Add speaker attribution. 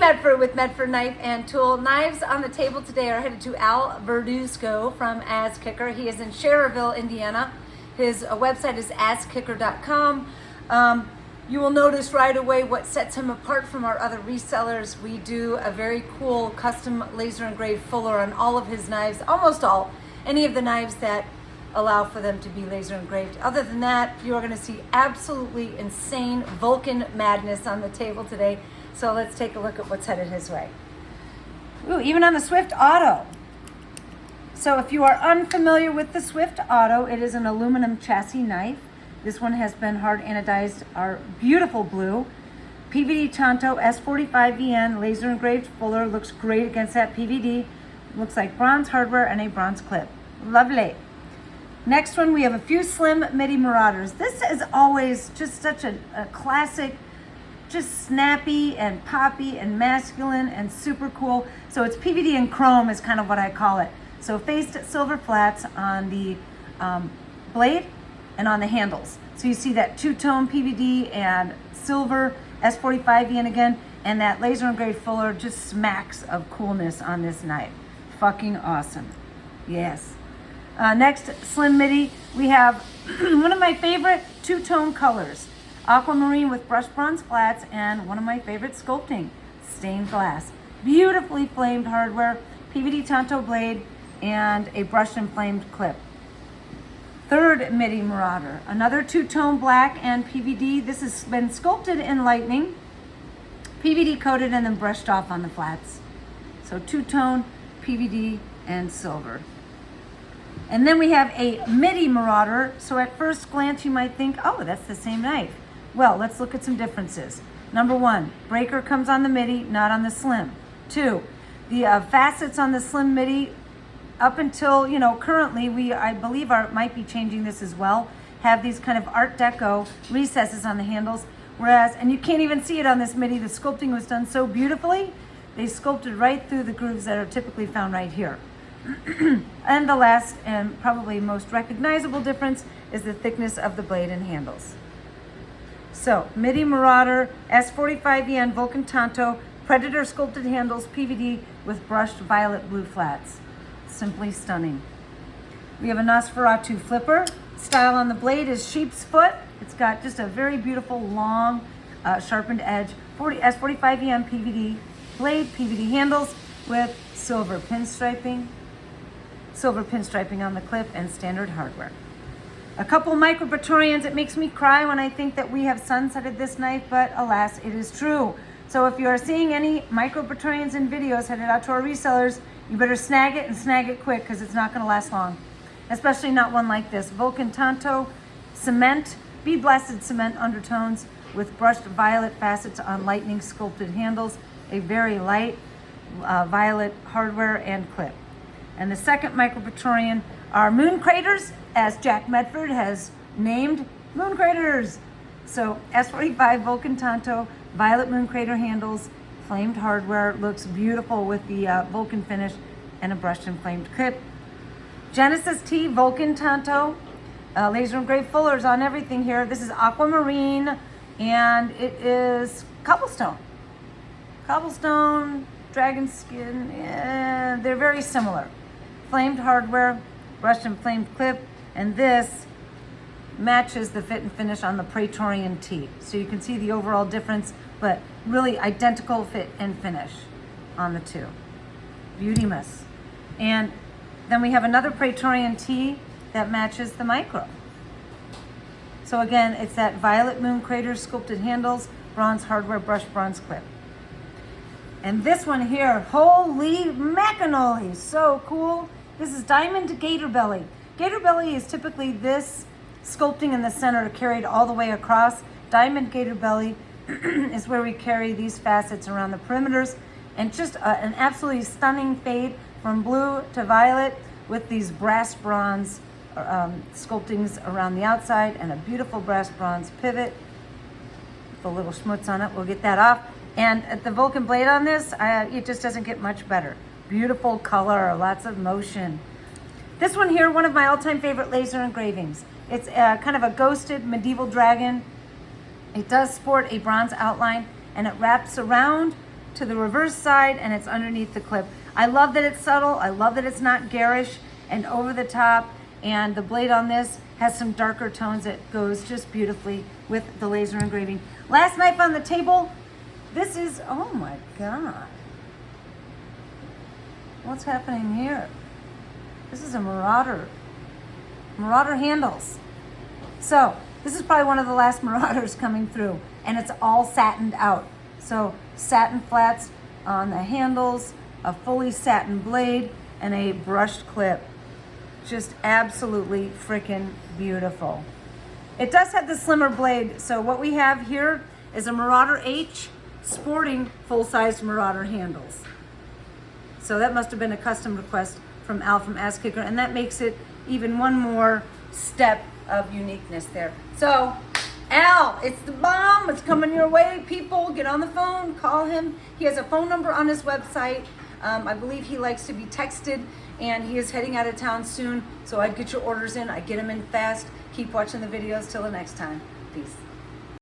Speaker 1: Medford with Medford Knife and Tool. Knives on the table today are headed to Al Verduzco from AsKicker. He is in Schererville, Indiana. His website is askicker.com. You will notice right away what sets him apart from our other resellers. We do a very cool custom laser engraved fuller on all of his knives, almost all, any of the knives that allow for them to be laser engraved. Other than that, you are going to see absolutely insane Vulcan madness on the table today. So let's take a look at what's headed his way. Ooh, even on the Swift Auto. So if you are unfamiliar with the Swift Auto, it is an aluminum chassis knife. This one has been hard anodized, our beautiful blue. PVD Tonto S45VN laser engraved fuller, looks great against that PVD. Looks like bronze hardware and a bronze clip. Lovely. Next one, we have a few slim MIDI Marauders. This is always just such a classic, just snappy and poppy and masculine and super cool. So it's PVD and chrome is kind of what I call it. So faced silver flats on the blade and on the handles. So you see that two-tone PVD and silver S45VN again, and that laser engraved fuller just smacks of coolness on this knife. Fucking awesome. Yes. Next, Slim MIDI, we have one of my favorite two-tone colors, aquamarine with brushed bronze flats, and one of my favorite sculpting, stained glass. Beautifully flamed hardware, PVD Tonto blade, and a brushed and flamed clip. Third MIDI Marauder, another two-tone black and PVD. This has been sculpted in lightning, PVD coated, and then brushed off on the flats. So two-tone, PVD, and silver. And then we have a MIDI Marauder. So at first glance, you might think, oh, that's the same knife. Well, let's look at some differences. Number one, breaker comes on the MIDI, not on the Slim. Two, the facets on the Slim MIDI, up until, currently, I believe might be changing this as well, have these kind of Art Deco recesses on the handles. Whereas, and you can't even see it on this MIDI, the sculpting was done so beautifully, they sculpted right through the grooves that are typically found right here. And the last and probably most recognizable difference is the thickness of the blade and handles. So, MIDI Marauder, S45VN Vulcan Tonto, Predator sculpted handles, PVD with brushed violet blue flats. Simply stunning. We have a Nosferatu flipper. Style on the blade is sheep's foot. It's got just a very beautiful long sharpened edge. S45VN PVD blade, PVD handles with silver pinstriping on the clip, and standard hardware. A couple Micropraetorians. It makes me cry when I think that we have sunsetted this knife, but alas, it is true. So if you are seeing any Micropraetorians in videos headed out to our resellers, you better snag it and snag it quick, because it's not going to last long. Especially not one like this. Vulcan Tonto cement, bead blasted cement undertones with brushed violet facets on lightning sculpted handles, a very light violet hardware and clip. And the second Micropraetorian are moon craters, as Jack Medford has named moon craters. So S45 Vulcan Tonto, violet moon crater handles, flamed hardware, looks beautiful with the Vulcan finish and a brushed and flamed clip. Genesis T Vulcan Tonto, laser engraved fullers on everything here. This is aquamarine, and it is cobblestone. Cobblestone, dragon skin, they're very similar. Flamed hardware, brushed and flamed clip, and this matches the fit and finish on the Praetorian T. So you can see the overall difference, but really identical fit and finish on the two. Beauty-muss. And then we have another Praetorian T that matches the Micro. So again, it's that violet moon crater sculpted handles, bronze hardware, brushed bronze clip. And this one here, holy macanoli, so cool. This is Diamond Gator Belly. Gator Belly is typically this sculpting in the center carried all the way across. Diamond Gator Belly is where we carry these facets around the perimeters, and just an absolutely stunning fade from blue to violet with these brass bronze sculptings around the outside, and a beautiful brass bronze pivot with a little schmutz on it. We'll get that off. And at the Vulcan blade on this, it just doesn't get much better. Beautiful color, lots of motion. This one here, one of my all-time favorite laser engravings. It's kind of a ghosted medieval dragon. It does sport a bronze outline, and it wraps around to the reverse side, and it's underneath the clip. I love that it's subtle. I love that it's not garish and over the top. And the blade on this has some darker tones that goes just beautifully with the laser engraving. Last knife on the table. This is, oh my God. What's happening here? This is a Marauder. Marauder handles. So this is probably one of the last Marauders coming through, and it's all satined out. So satin flats on the handles, a fully satin blade, and a brushed clip. Just absolutely freaking beautiful. It does have the slimmer blade. So what we have here is a Marauder H sporting full-sized Marauder handles. So that must have been a custom request from Al from Ass Kicker, and that makes it even one more step of uniqueness there. So Al, it's the bomb. It's coming your way, people. Get on the phone, call him. He has a phone number on his website. I believe he likes to be texted, and he is heading out of town soon. So I'd get your orders in. I get them in fast. Keep watching the videos. Till the next time. Peace.